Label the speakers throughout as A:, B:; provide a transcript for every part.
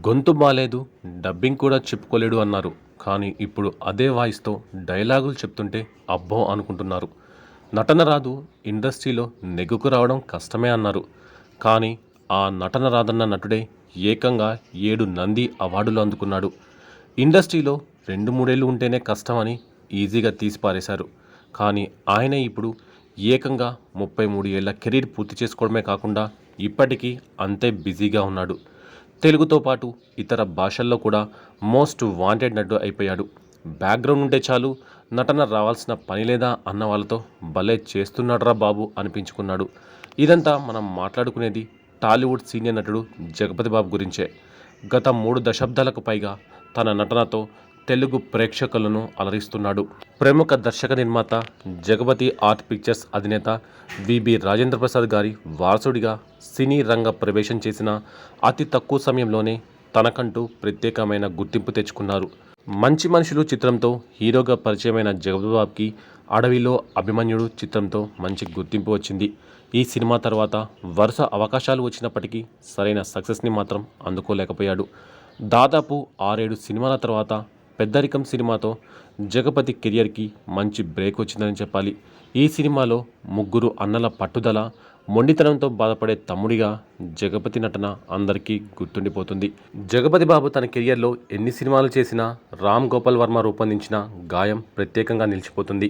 A: గొంతు బాలేదు, డబ్బింగ్ కూడా చెప్పుకోలేడు అన్నారు. కానీ ఇప్పుడు అదే వాయిస్‌తో డైలాగులు చెప్తుంటే అబ్బో అనుకుంటున్నారు. నటన రాదు, ఇండస్ట్రీలో నెగ్గుకు రావడం కష్టమే అన్నారు. కానీ ఆ నటన రాదన్న నటుడే ఏకంగా 7 నంది అవార్డులు అందుకున్నాడు. ఇండస్ట్రీలో 2, 3 ఏళ్ళు ఉంటేనే కష్టమని ఈజీగా తీసి పారేశారు. కానీ ఆయనే ఇప్పుడు ఏకంగా 33 ఏళ్ల కెరీర్ పూర్తి చేసుకోవడమే కాకుండా ఇప్పటికీ అంతే బిజీగా ఉన్నాడు. తెలుగుతో పాటు ఇతర భాషల్లో కూడా మోస్ట్ వాంటెడ్ నటుడు అయిపోయాడు. బ్యాక్గ్రౌండ్ ఉంటే చాలు, నటన రావాల్సిన పని లేదా అన్న వాళ్ళతో భలే చేస్తున్నాడురా బాబు అనిపించుకున్నాడు. ఇదంతా మనం మాట్లాడుకునేది టాలీవుడ్ సీనియర్ నటుడు జగపతి బాబు గురించే. గత 3 దశాబ్దాలకు పైగా తన నటనతో తెలుగు ప్రేక్షకులను అలరిస్తున్నాడు. ప్రముఖ దర్శక నిర్మాత జగపతి ఆర్ట్ పిక్చర్స్ అధినేత విబి రాజేంద్ర ప్రసాద్ గారి వారసుడిగా సినీ రంగ ప్రవేశం చేసిన అతి తక్కువ సమయంలోనే తనకంటూ ప్రత్యేకమైన గుర్తింపు తెచ్చుకున్నారు. మంచి మనుషులు చిత్రంతో హీరోగా పరిచయమైన జగపతి బాబుకి అడవిలో అభిమన్యుడు చిత్రంతో మంచి గుర్తింపు వచ్చింది. ఈ సినిమా తర్వాత వరుస అవకాశాలు వచ్చినప్పటికీ సరైన సక్సెస్ని మాత్రం అందుకోలేకపోయాడు. దాదాపు 6-7 సినిమాల తర్వాత పెద్దరికం సినిమాతో జగపతి కెరియర్కి మంచి బ్రేక్ వచ్చిందని చెప్పాలి. ఈ సినిమాలో ముగ్గురు అన్నల పట్టుదల, మొండితనంతో బాధపడే తమ్ముడిగా జగపతి నటన అందరికీ గుర్తుండిపోతుంది. జగపతి బాబు తన కెరియర్లో ఎన్ని సినిమాలు చేసినా రామ్ గోపాల్ వర్మ రూపొందించిన గాయం ప్రత్యేకంగా నిలిచిపోతుంది.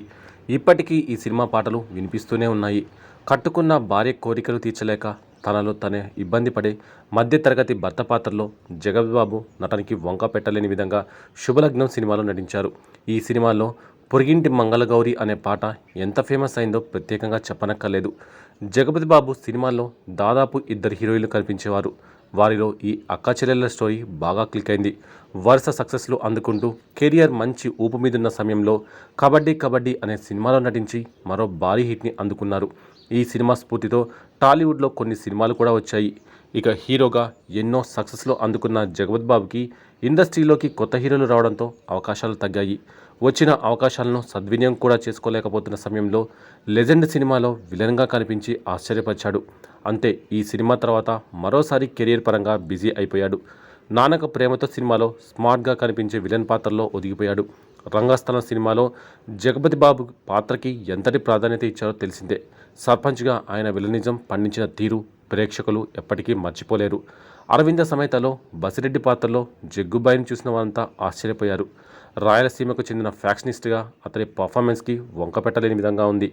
A: ఇప్పటికీ ఈ సినిమా పాటలు వినిపిస్తూనే ఉన్నాయి. కట్టుకున్న భార్య కోరికలు తీర్చలేక తనలో తనే ఇబ్బంది పడే మధ్యతరగతి భర్త పాత్రలో జగపతి బాబు నటనకి వంక పెట్టలేని విధంగా శుభలగ్నం సినిమాలో నటించారు. ఈ సినిమాలో పొరిగింటి మంగళగౌరి అనే పాట ఎంత ఫేమస్ అయిందో ప్రత్యేకంగా చెప్పనక్కర్లేదు. జగపతి బాబు సినిమాల్లో దాదాపు 2 హీరోయిన్లు కనిపించేవారు. వారిలో ఈ అక్కా చెల్లెళ్ళ స్టోరీ బాగా క్లిక్ అయింది. వరుస సక్సెస్లు అందుకుంటూ కెరియర్ మంచి ఊపు మీదున్న సమయంలో కబడ్డీ కబడ్డీ అనే సినిమాలో నటించి మరో భారీ హిట్ని అందుకున్నారు. ఈ సినిమా స్ఫూర్తితో టాలీవుడ్లో కొన్ని సినిమాలు కూడా వచ్చాయి. ఇక హీరోగా ఎన్నో సక్సెస్లు అందుకున్న జగపతి బాబుకి ఇండస్ట్రీలోకి కొత్త హీరోలు రావడంతో అవకాశాలు తగ్గాయి. వచ్చిన అవకాశాలను సద్వినియోగం కూడా చేసుకోలేకపోతున్న సమయంలో లెజెండ్ సినిమాలో విలన్గా కనిపించి ఆశ్చర్యపరిచాడు. అంతే, ఈ సినిమా తర్వాత మరోసారి కెరీర్ పరంగా బిజీ అయిపోయాడు. నాన్నకు ప్రేమతో సినిమాలో స్మార్ట్గా కనిపించే విలన్ పాత్రలో ఒదిగిపోయాడు. రంగస్థలం సినిమాలో జగపతి బాబు పాత్రకి ఎంతటి ప్రాధాన్యత ఇచ్చారో తెలిసిందే. సర్పంచ్గా ఆయన విలనిజం పండించిన తీరు ప్రేక్షకులు ఎప్పటికీ మర్చిపోలేరు. అరవింద సమేతలో బసిరెడ్డి పాత్రలో జగ్గుబాయిని చూసిన వారంతా ఆశ్చర్యపోయారు. రాయలసీమకు చెందిన ఫ్యాక్షనిస్ట్గా అతని పర్ఫార్మెన్స్కి వంక పెట్టలేని విధంగా ఉంది.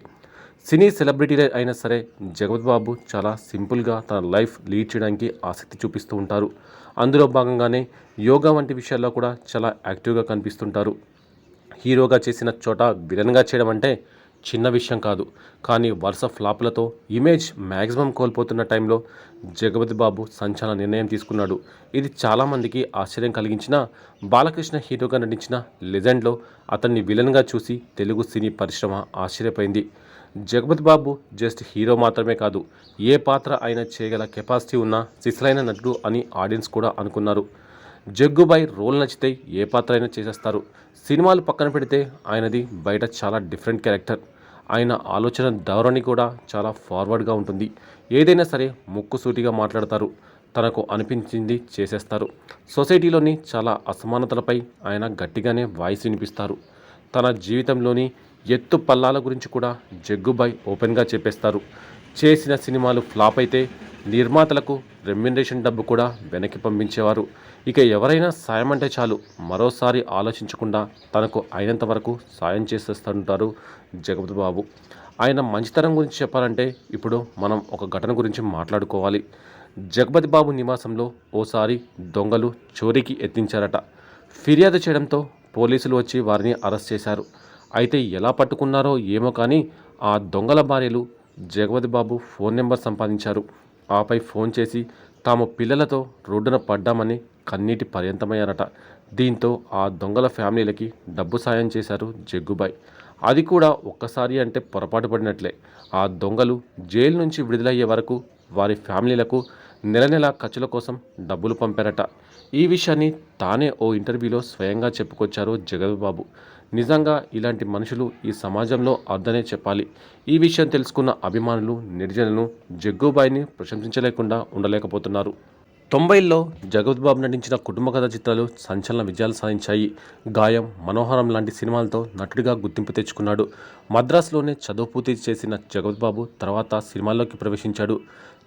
A: సినీ సెలబ్రిటీలే అయినా సరే జగపతి బాబు చాలా సింపుల్గా తన లైఫ్ లీడ్ చేయడానికి ఆసక్తి చూపిస్తూ ఉంటారు. అందులో భాగంగానే యోగా వంటి విషయాల్లో కూడా చాలా యాక్టివ్గా కనిపిస్తుంటారు. హీరోగా చేసిన చోట విలన్గా చేయడం అంటే చిన్న విషయం కాదు. కానీ వరుస ఫ్లాపులతో ఇమేజ్ మ్యాక్సిమం కోల్పోతున్న టైంలో జగపతి బాబు సంచలన నిర్ణయం తీసుకున్నాడు. ఇది చాలామందికి ఆశ్చర్యం కలిగించిన బాలకృష్ణ హీరోగా నటించిన లెజెండ్లో అతన్ని విలన్గా చూసి తెలుగు సినీ పరిశ్రమ ఆశ్చర్యపోయింది. జగపతి బాబు జస్ట్ హీరో మాత్రమే కాదు, ఏ పాత్ర అయినా చేయగల కెపాసిటీ ఉన్న సిసలైన నటుడు అని ఆడియన్స్ కూడా అనుకున్నారు. జగ్గుబాయ్ రోల్ నచ్చితే ఏ పాత్ర అయినా చేసేస్తారు. సినిమాలు పక్కన పెడితే ఆయనది బయట చాలా డిఫరెంట్ క్యారెక్టర్. ఆయన ఆలోచన ధోరణి కూడా చాలా ఫార్వర్డ్గా ఉంటుంది. ఏదైనా సరే ముక్కుసూటిగా మాట్లాడతారు. తనకు అనిపించింది చేసేస్తారు. సొసైటీలోని చాలా అసమానతలపై ఆయన గట్టిగానే వాయిస్ వినిపిస్తారు. తన జీవితంలోని ఎత్తు పల్లాల గురించి కూడా జగ్గుబాయ్ ఓపెన్గా చెప్పేస్తారు. చేసిన సినిమాలు ఫ్లాప్ అయితే నిర్మాతలకు రెమ్యునరేషన్ డబ్బు కూడా వెనక్కి పంపించేవారు. ఇక ఎవరైనా సాయం అంటే చాలు, మరోసారి ఆలోచించకుండా తనకు అయినంత వరకు సాయం చేసేస్తుంటారు జగపతి బాబు. ఆయన మంచితనం గురించి చెప్పాలంటే ఇప్పుడు మనం ఒక ఘటన గురించి మాట్లాడుకోవాలి. జగపతి బాబు నివాసంలో ఓసారి దొంగలు చోరీకి యత్నించారట. ఫిర్యాదు చేయడంతో పోలీసులు వచ్చి వారిని అరెస్ట్ చేశారు. అయితే ఎలా పట్టుకున్నారో ఏమో కానీ ఆ దొంగల భార్యలు జగపతి బాబు ఫోన్ నెంబర్ సంపాదించారు. ఆపై ఫోన్ చేసి తాము పిల్లలతో రోడ్డున పడ్డామని కన్నీటి పర్యంతమయ్యారట. దీంతో ఆ దొంగల ఫ్యామిలీలకి డబ్బు సాయం చేశారు జగ్గుబాయ్. అది కూడా ఒక్కసారి అంటే పొరపాటు పడినట్లే. ఆ దొంగలు జైలు నుంచి విడుదలయ్యే వరకు వారి ఫ్యామిలీలకు నెల నెల ఖర్చుల కోసం డబ్బులు పంపారట. ఈ విషయాన్ని తానే ఓ ఇంటర్వ్యూలో స్వయంగా చెప్పుకొచ్చారు జగపతి బాబు. నిజంగా ఇలాంటి మనుషులు ఈ సమాజంలో అర్ధనే చెప్పాలి. ఈ విషయం తెలుసుకున్న అభిమానులు, నిర్జనులు జగ్గుబాయిని ప్రశంసించలేకుండా ఉండలేకపోతున్నారు. తొంభైల్లో జగపతి బాబు నటించిన కుటుంబ కథ చిత్రాలు సంచలన విజయాలు సాధించాయి. గాయం, మనోహరం లాంటి సినిమాలతో నటుడిగా గుర్తింపు తెచ్చుకున్నాడు. మద్రాసులోనే చదువు పూర్తి చేసిన జగపతి బాబు తర్వాత సినిమాల్లోకి ప్రవేశించాడు.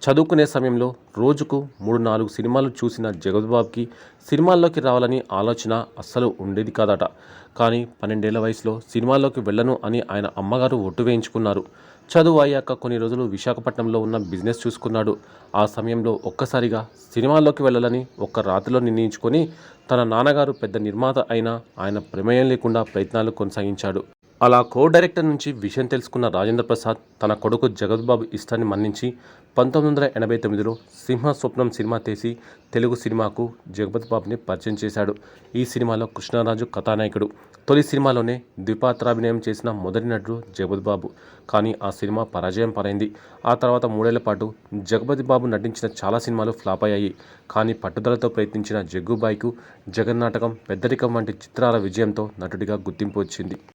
A: చదువుకునే సమయంలో రోజుకు 3-4 సినిమాలు చూసిన జగపతి బాబుకి సినిమాల్లోకి రావాలని ఆలోచన అస్సలు ఉండేది కాదట. కానీ 12 ఏళ్ల వయసులో సినిమాల్లోకి వెళ్ళను అని ఆయన అమ్మగారు ఒట్టు వేయించుకున్నారు. చదువు అయ్యాక కొన్ని రోజులు విశాఖపట్నంలో ఉన్న బిజినెస్ చూసుకున్నాడు. ఆ సమయంలో ఒక్కసారిగా సినిమాల్లోకి వెళ్ళాలని ఒక్క రాత్రిలో నిర్ణయించుకొని తన నాన్నగారు పెద్ద నిర్మాత అయినా ఆయన ప్రమేయం లేకుండా ప్రయత్నాలు కొనసాగించాడు. అలా కో డైరెక్టర్ నుంచి విషయం తెలుసుకున్న రాజేంద్ర ప్రసాద్ తన కొడుకు జగపతి బాబు ఇష్టాన్ని మన్నించి 1989లో సింహ స్వప్నం సినిమా తీసి తెలుగు సినిమాకు జగపతి బాబుని పరిచయం చేశాడు. ఈ సినిమాలో కృష్ణరాజు కథానాయకుడు. తొలి సినిమాలోనే ద్విపాత్రాభినయం చేసిన మొదటి నటుడు జగపతి బాబు. కానీ ఆ సినిమా పరాజయం పాలైంది. ఆ తర్వాత 3 ఏళ్ల పాటు జగపతి బాబు నటించిన చాలా సినిమాలు ఫ్లాప్ అయ్యాయి. కానీ పట్టుదలతో ప్రయత్నించిన జగ్గుబాయికు జగన్నాటకం, పెద్దరికం వంటి చిత్రాల విజయంతో నటుడిగా గుర్తింపు వచ్చింది.